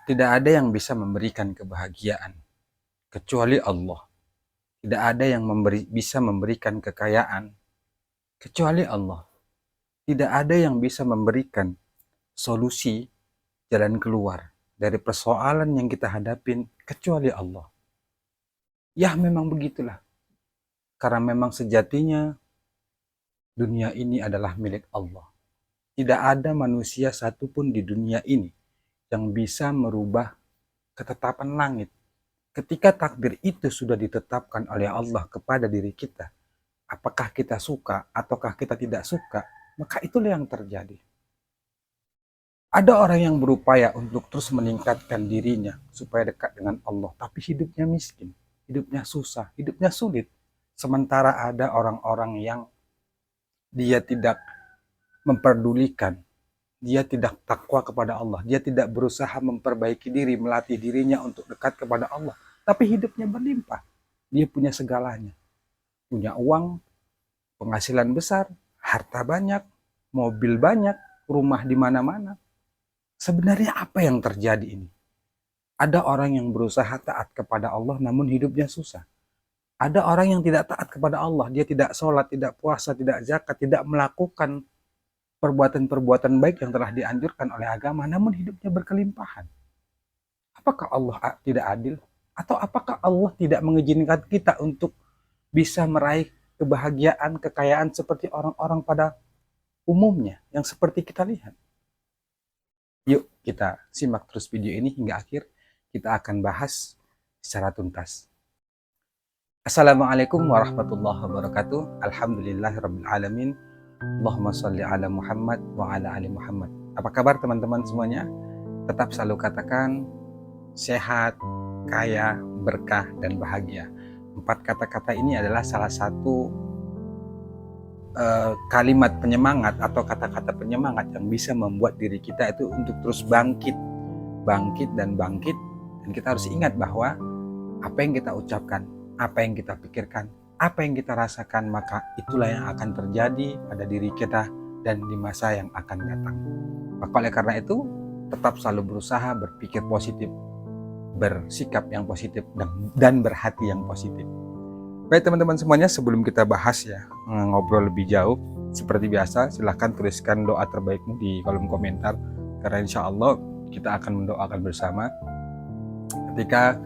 Tidak ada yang bisa memberikan kebahagiaan kecuali Allah. Tidak ada yang bisa memberikan kekayaan kecuali Allah. Tidak ada yang bisa memberikan solusi jalan keluar dari persoalan yang kita hadapin kecuali Allah. Ya memang begitulah. Karena memang sejatinya dunia ini adalah milik Allah. Tidak ada manusia satupun di dunia ini yang bisa merubah ketetapan langit. Ketika takdir itu sudah ditetapkan oleh Allah kepada diri kita, apakah kita suka ataukah kita tidak suka, maka itulah yang terjadi. Ada orang yang berupaya untuk terus meningkatkan dirinya supaya dekat dengan Allah, tapi hidupnya miskin, hidupnya susah, hidupnya sulit. Sementara ada orang-orang yang dia tidak memperdulikan, dia tidak takwa kepada Allah, dia tidak berusaha memperbaiki diri, melatih dirinya untuk dekat kepada Allah, tapi hidupnya berlimpah. Dia punya segalanya, punya uang, penghasilan besar, harta banyak, mobil banyak, rumah di mana-mana. Sebenarnya apa yang terjadi ini? Ada orang yang berusaha taat kepada Allah namun hidupnya susah. Ada orang yang tidak taat kepada Allah, dia tidak sholat, tidak puasa, tidak zakat, tidak melakukan perbuatan-perbuatan baik yang telah dianjurkan oleh agama, namun hidupnya berkelimpahan. Apakah Allah tidak adil? Atau apakah Allah tidak mengizinkan kita untuk bisa meraih kebahagiaan, kekayaan seperti orang-orang pada umumnya yang seperti kita lihat? Yuk kita simak terus video ini hingga akhir. Kita akan bahas secara tuntas. Assalamualaikum warahmatullahi wabarakatuh. Alhamdulillahirrabbilalamin. Allahumma salli ala Muhammad wa ala ali Muhammad. Apa kabar teman-teman semuanya? Tetap selalu katakan sehat, kaya, berkah, dan bahagia. 4 kata-kata ini adalah salah satu kalimat penyemangat atau kata-kata penyemangat yang bisa membuat diri kita itu untuk terus bangkit dan bangkit. Dan kita harus ingat bahwa apa yang kita ucapkan, apa yang kita pikirkan, apa yang kita rasakan, maka itulah yang akan terjadi pada diri kita dan di masa yang akan datang. Maka oleh karena itu, tetap selalu berusaha berpikir positif, bersikap yang positif, dan berhati yang positif. Baik teman-teman semuanya, sebelum kita bahas ya, ngobrol lebih jauh, seperti biasa silahkan tuliskan doa terbaikmu di kolom komentar, karena insya Allah kita akan mendoakan bersama. Ketika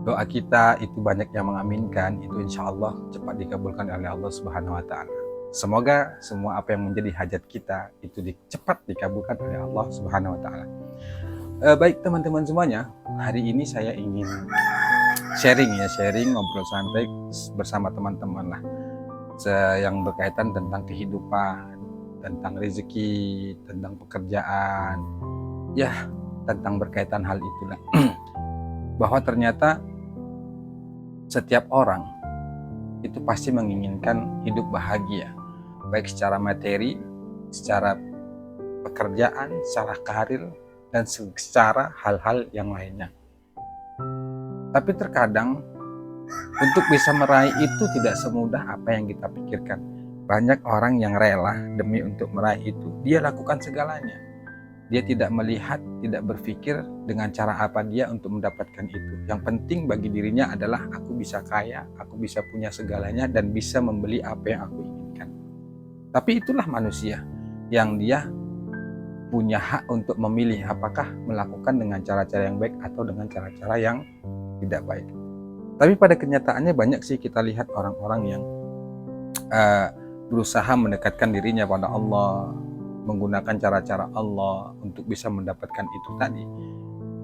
doa kita itu banyak yang mengaminkan, itu insya Allah cepat dikabulkan oleh Allah Subhanahu wa Ta'ala. Semoga semua apa yang menjadi hajat kita itu cepat dikabulkan oleh Allah Subhanahu wa Ta'ala. Baik teman-teman semuanya, hari ini saya ingin sharing ngobrol santai bersama teman-teman lah, yang berkaitan tentang kehidupan, tentang rezeki, tentang pekerjaan, ya tentang berkaitan hal itulah. Bahwa ternyata setiap orang itu pasti menginginkan hidup bahagia, baik secara materi, secara pekerjaan, secara karir, dan secara hal-hal yang lainnya. Tapi terkadang untuk bisa meraih itu tidak semudah apa yang kita pikirkan. Banyak orang yang rela demi untuk meraih itu, dia lakukan segalanya. Dia tidak melihat, tidak berpikir dengan cara apa dia untuk mendapatkan itu. Yang penting bagi dirinya adalah aku bisa kaya, aku bisa punya segalanya, dan bisa membeli apa yang aku inginkan. Tapi itulah manusia yang dia punya hak untuk memilih apakah melakukan dengan cara-cara yang baik atau dengan cara-cara yang tidak baik. Tapi pada kenyataannya banyak sih kita lihat orang-orang yang berusaha mendekatkan dirinya pada Allah, menggunakan cara-cara Allah untuk bisa mendapatkan itu tadi,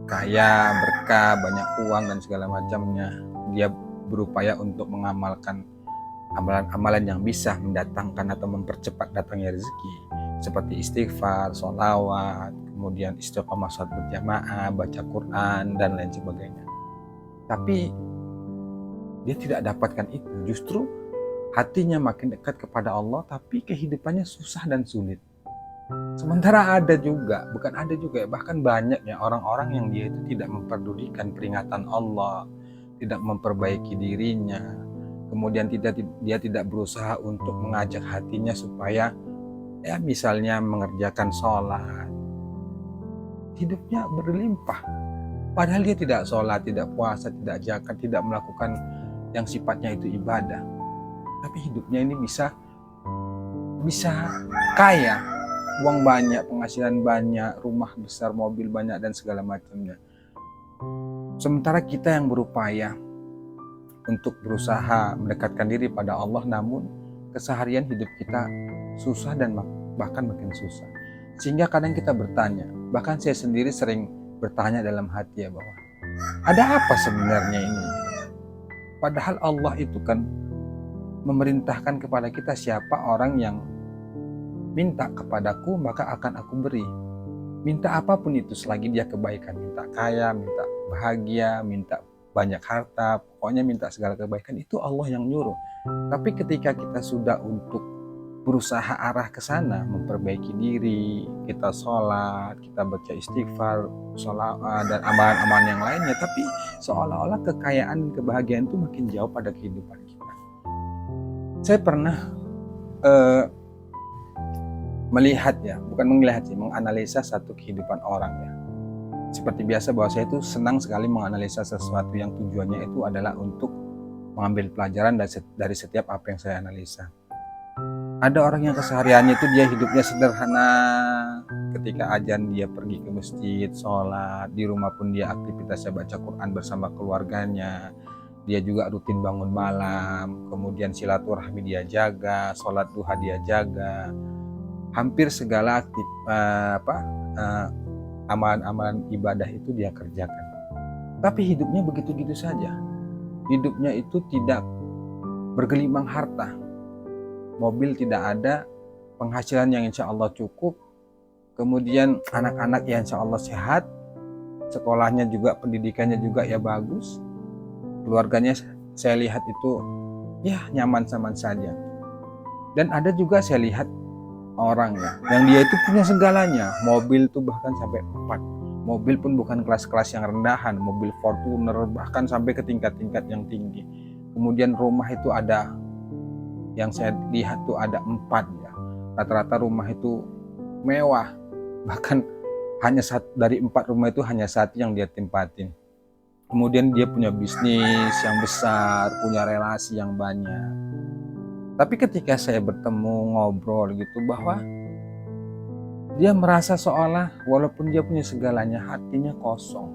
kaya, berkah, banyak uang dan segala macamnya. Dia berupaya untuk mengamalkan amalan-amalan yang bisa mendatangkan atau mempercepat datangnya rezeki, seperti istighfar, sholawat, kemudian istiqomah sholat berjamaah, baca Quran, dan lain sebagainya. Tapi dia tidak dapatkan itu, justru hatinya makin dekat kepada Allah, tapi kehidupannya susah dan sulit. Sementara ada juga, bukan ada juga, bahkan banyak ya orang-orang yang dia itu tidak memperdulikan peringatan Allah, tidak memperbaiki dirinya, kemudian dia tidak berusaha untuk mengajak hatinya supaya ya misalnya mengerjakan sholat, hidupnya berlimpah. Padahal dia tidak sholat, tidak puasa, tidak zakat, tidak melakukan yang sifatnya itu ibadah. Tapi hidupnya ini bisa kaya, uang banyak, penghasilan banyak, rumah besar, mobil banyak, dan segala macamnya. Sementara kita yang berupaya untuk berusaha mendekatkan diri pada Allah, namun keseharian hidup kita susah dan bahkan makin susah. Sehingga kadang kita bertanya, bahkan saya sendiri sering bertanya dalam hati ya, bahwa ada apa sebenarnya ini? Padahal Allah itu kan memerintahkan kepada kita, siapa orang yang minta kepadaku maka akan aku beri. Minta apapun itu selagi dia kebaikan, minta kaya, minta bahagia, minta banyak harta, pokoknya minta segala kebaikan, itu Allah yang nyuruh. Tapi ketika kita sudah untuk berusaha arah ke sana, memperbaiki diri, kita sholat, kita baca istighfar, sholat, dan amalan-amalan yang lainnya, tapi seolah-olah kekayaan dan kebahagiaan itu makin jauh pada kehidupan kita. Saya pernah melihat ya, bukan melihat sih, menganalisa satu kehidupan orang ya. Seperti biasa bahwa saya itu senang sekali menganalisa sesuatu yang tujuannya itu adalah untuk mengambil pelajaran dari setiap apa yang saya analisa. Ada orang yang kesehariannya itu dia hidupnya sederhana, ketika azan dia pergi ke masjid, sholat, di rumah pun dia aktivitasnya baca Quran bersama keluarganya, dia juga rutin bangun malam, kemudian silaturahmi dia jaga, sholat duha dia jaga, hampir segala amalan-amalan ibadah itu dia kerjakan. Tapi hidupnya begitu-gitu saja, hidupnya itu tidak bergelimang harta, mobil tidak ada, penghasilan yang insya Allah cukup, kemudian anak-anak yang insya Allah sehat, sekolahnya juga, pendidikannya juga ya bagus, keluarganya saya lihat itu ya nyaman-nyaman saja. Dan ada juga saya lihat orang ya, yang dia itu punya segalanya, mobil tuh bahkan sampai 4, mobil pun bukan kelas-kelas yang rendahan, mobil Fortuner bahkan sampai ke tingkat-tingkat yang tinggi. Kemudian rumah itu ada, yang saya lihat tuh ada 4 ya, rata-rata rumah itu mewah, bahkan hanya dari 4 rumah itu hanya 1 yang dia tempatin. Kemudian dia punya bisnis yang besar, punya relasi yang banyak. Tapi ketika saya bertemu, ngobrol gitu, bahwa dia merasa seolah walaupun dia punya segalanya, hatinya kosong.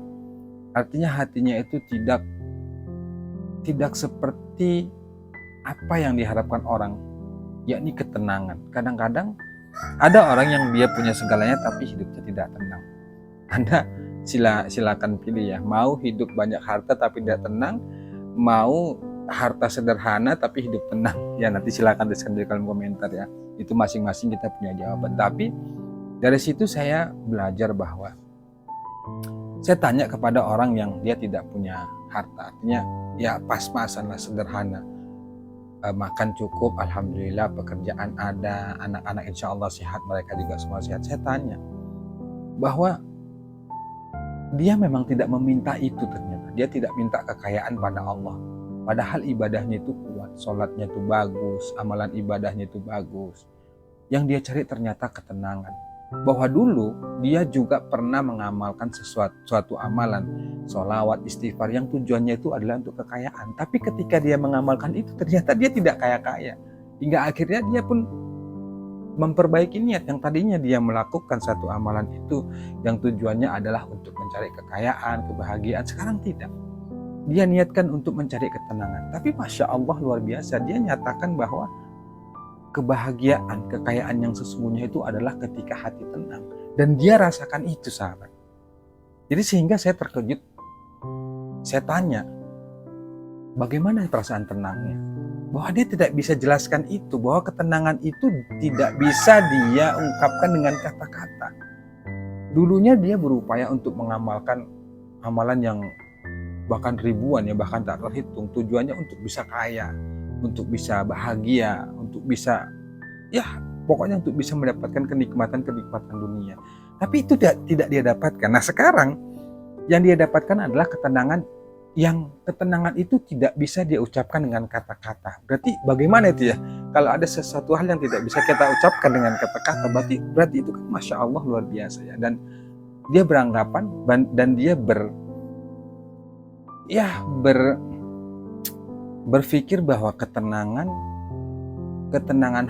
Artinya hatinya itu tidak seperti apa yang diharapkan orang, yakni ketenangan. Kadang-kadang ada orang yang dia punya segalanya tapi hidupnya tidak tenang. Anda silakan pilih ya, mau hidup banyak harta tapi tidak tenang, mau harta sederhana tapi hidup tenang. Ya nanti silakan disebutkan di kolom komentar ya. Itu masing-masing kita punya jawaban. Tapi dari situ saya belajar bahwa saya tanya kepada orang yang dia tidak punya harta, artinya ya pas-pasan lah, sederhana, makan cukup, alhamdulillah, pekerjaan ada, anak-anak insya Allah sehat, mereka juga semua sehat. Saya tanya bahwa dia memang tidak meminta itu, ternyata dia tidak minta kekayaan pada Allah, padahal ibadahnya itu kuat, sholatnya itu bagus, amalan ibadahnya itu bagus. Yang dia cari ternyata ketenangan. Bahwa dulu dia juga pernah mengamalkan suatu amalan, sholawat, istighfar, yang tujuannya itu adalah untuk kekayaan. Tapi ketika dia mengamalkan itu, ternyata dia tidak kaya-kaya. Hingga akhirnya dia pun memperbaiki niat. Yang tadinya dia melakukan satu amalan itu yang tujuannya adalah untuk mencari kekayaan, kebahagiaan, sekarang tidak. Dia niatkan untuk mencari ketenangan. Tapi Masya Allah luar biasa, dia nyatakan bahwa kebahagiaan, kekayaan yang sesungguhnya itu adalah ketika hati tenang. Dan dia rasakan itu, sahabat. Jadi sehingga saya terkejut. Saya tanya, bagaimana perasaan tenangnya? Bahwa dia tidak bisa jelaskan itu, bahwa ketenangan itu tidak bisa dia ungkapkan dengan kata-kata. Dulunya dia berupaya untuk mengamalkan amalan yang bahkan ribuan ya, bahkan tak terhitung. Tujuannya untuk bisa kaya, untuk bisa bahagia, untuk bisa ya pokoknya untuk bisa mendapatkan kenikmatan dunia. Tapi itu tidak dia dapatkan. Nah sekarang yang dia dapatkan adalah ketenangan, yang ketenangan itu tidak bisa dia ucapkan dengan kata-kata. Berarti bagaimana itu ya? Kalau ada sesuatu hal yang tidak bisa kita ucapkan dengan kata-kata, berarti itu kan Masya Allah luar biasa ya. Dan dia beranggapan dan dia ya berpikir bahwa ketenangan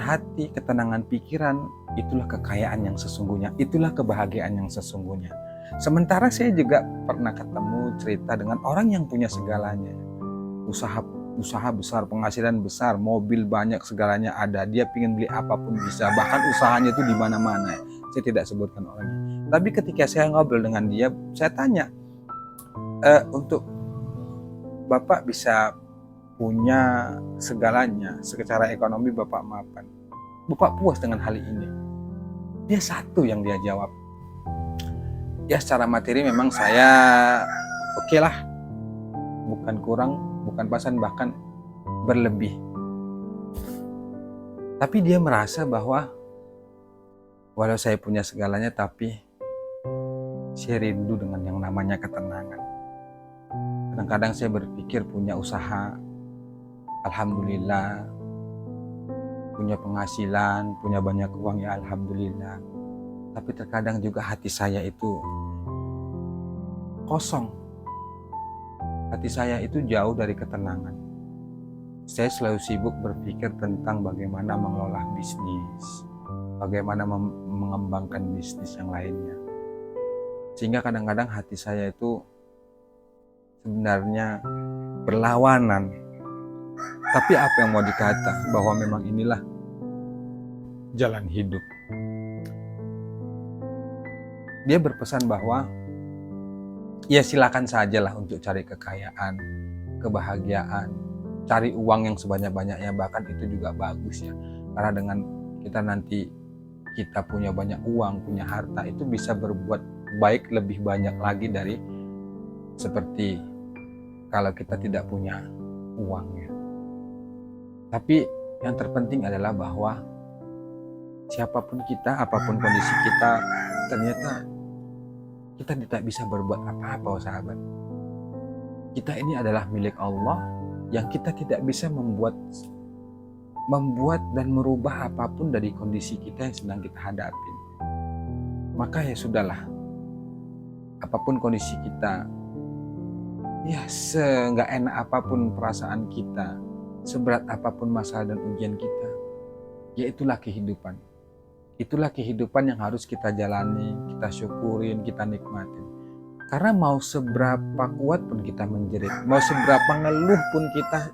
hati, ketenangan pikiran, itulah kekayaan yang sesungguhnya, itulah kebahagiaan yang sesungguhnya. Sementara saya juga pernah ketemu cerita dengan orang yang punya segalanya, usaha besar, penghasilan besar, mobil banyak, segalanya ada, dia ingin beli apapun bisa, bahkan usahanya itu di mana-mana. Saya tidak sebutkan orangnya. Tapi ketika saya ngobrol dengan dia, saya tanya, untuk Bapak bisa punya segalanya, secara ekonomi Bapak mapan, Bapak puas dengan hal ini? Dia satu yang dia jawab, ya secara materi memang saya oke lah, bukan kurang, bukan pasan, bahkan berlebih. Tapi dia merasa bahwa walau saya punya segalanya, tapi saya rindu dengan yang namanya ketenangan. Kadang-kadang saya berpikir punya usaha, alhamdulillah, punya penghasilan, punya banyak uang, ya alhamdulillah. Tapi terkadang juga hati saya itu kosong. Hati saya itu jauh dari ketenangan. Saya selalu sibuk berpikir tentang bagaimana mengelola bisnis, bagaimana mengembangkan bisnis yang lainnya. Sehingga kadang-kadang hati saya itu sebenarnya berlawanan. Tapi apa yang mau dikata, bahwa memang inilah jalan hidup. Dia berpesan bahwa ya silakan sajalah untuk cari kekayaan, kebahagiaan, cari uang yang sebanyak-banyaknya, bahkan itu juga bagus ya. Karena dengan kita nanti kita punya banyak uang, punya harta, itu bisa berbuat baik lebih banyak lagi dari seperti kalau kita tidak punya uang ya. Tapi yang terpenting adalah bahwa siapapun kita, apapun kondisi kita, ternyata kita tidak bisa berbuat apa-apa, sahabat. Kita ini adalah milik Allah yang kita tidak bisa membuat dan merubah apapun dari kondisi kita yang sedang kita hadapi. Maka ya sudahlah, apapun kondisi kita, ya seenggak enak apapun perasaan kita, seberat apapun masalah dan ujian kita, ya itulah kehidupan. Itulah kehidupan yang harus kita jalani, kita syukurin, kita nikmatin. Karena mau seberapa kuat pun kita menjerit, mau seberapa ngeluh pun kita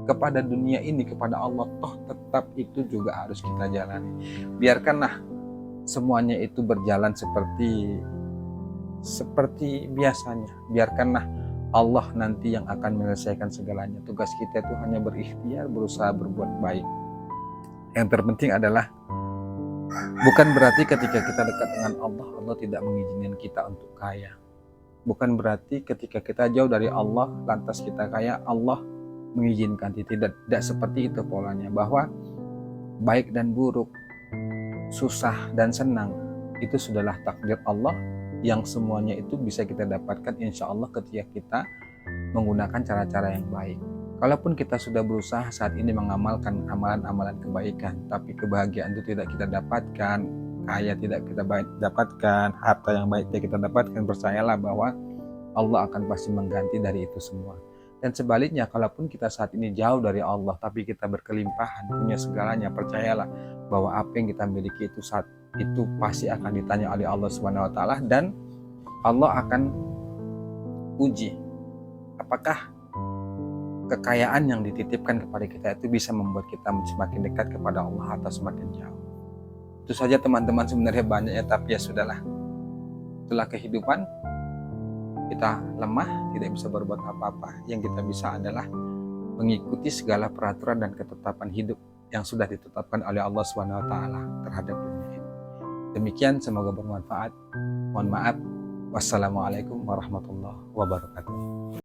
kepada dunia ini, kepada Allah, toh tetap itu juga harus kita jalani. Biarkanlah semuanya itu berjalan seperti biasanya. Biarkanlah Allah nanti yang akan menyelesaikan segalanya. Tugas kita itu hanya berikhtiar, berusaha berbuat baik. Yang terpenting adalah bukan berarti ketika kita dekat dengan Allah, Allah tidak mengizinkan kita untuk kaya. Bukan berarti ketika kita jauh dari Allah, lantas kita kaya, Allah mengizinkan. Tidak seperti itu polanya. Bahwa baik dan buruk, susah dan senang, itu sudahlah takdir Allah, yang semuanya itu bisa kita dapatkan insya Allah ketika kita menggunakan cara-cara yang baik. Kalaupun kita sudah berusaha saat ini mengamalkan amalan-amalan kebaikan, tapi kebahagiaan itu tidak kita dapatkan, kaya tidak kita dapatkan, harta yang baik tidak kita dapatkan, percayalah bahwa Allah akan pasti mengganti dari itu semua. Dan sebaliknya, kalaupun kita saat ini jauh dari Allah, tapi kita berkelimpahan, punya segalanya, percayalah bahwa apa yang kita miliki itu saat itu pasti akan ditanya oleh Allah Subhanahu wa Ta'ala, dan Allah akan uji apakah kekayaan yang dititipkan kepada kita itu bisa membuat kita semakin dekat kepada Allah atau semakin jauh. Itu saja teman-teman, sebenarnya banyak ya, tapi ya sudahlah. Itulah kehidupan. Kita lemah, tidak bisa berbuat apa-apa. Yang kita bisa adalah mengikuti segala peraturan dan ketetapan hidup yang sudah ditetapkan oleh Allah Subhanahu wa Ta'ala terhadap dunia ini. Demikian, semoga bermanfaat. Mohon maaf. Wassalamualaikum warahmatullahi wabarakatuh.